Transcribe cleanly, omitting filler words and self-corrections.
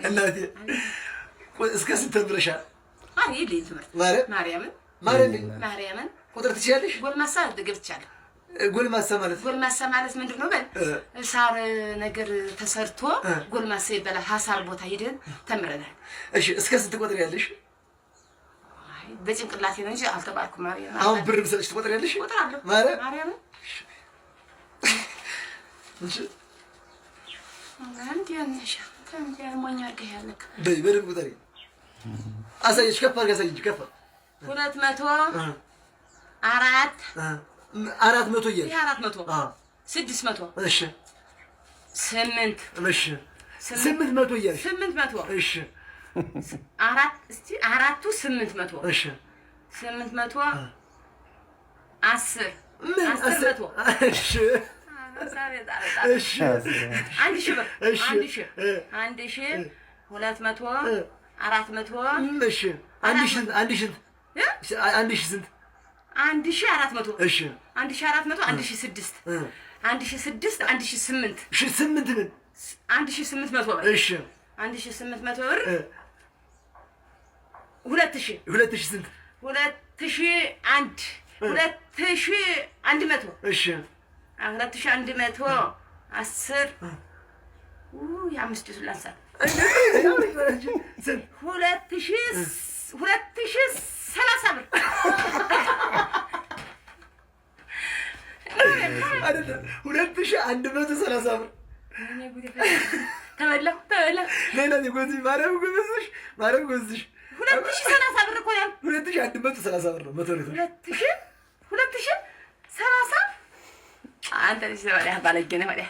እናቴ እስከ ስንት ተምረሻል? አይ ልጅ ትምህርት ማርያምን ቁጥር ትችያለሽ? ጎልማሳ ገብቻለሁ። ጎልማሳ ማለት ምንድን ነው? በል ሳር ነገር ተሰርቶ ጎልማሳ ይባላል። ሀሳር ቦታ ሄደን ተምረናል። እሺ እስከ ስንት ትቆጥሪያለሽ? አይ በጭንቅላቴ ነው እንጂ አልተባልኩም። ማርያም አሁን ብር ብሰጥሽ ትቆጥሪያለሽ? እቆጥራለሁ። ማርያምን እንጂ አንድ ያነሻ አንተ ሞኛ አድርገህ ያለክ በደንብ ቁጠሪ። አሳየሽ ከፍ አድርገሽ አሳየኝ። ከፍ 200 400 እያልሽ 400 600 እሺ 8 እሺ 800 እያልሽ 800 እሺ አራቱ 800 እሺ 800 10 እሺ እሺ አንድ ሺህ ብር አንድ ሺህ 200 400 እሺ አንድ ሺህ ስንት? 1400 እሺ 1400 1006 1006 1008 እሺ 8 ምን 1800 ብር እሺ 1800 ብር 2000 ስንት? 2100 እሺ 2100 10 የአምስት ሱላሳ 2030 ብር 2130 ብር ተበላሁ። ሌላ ጎዝሽ ማርያም ጎዝሽ 2030 ብር እኮ ነው። 2130 ብር ነው። 2030 አንተ ልጅ ወዲያ ባለጌ ነህ ወዲያ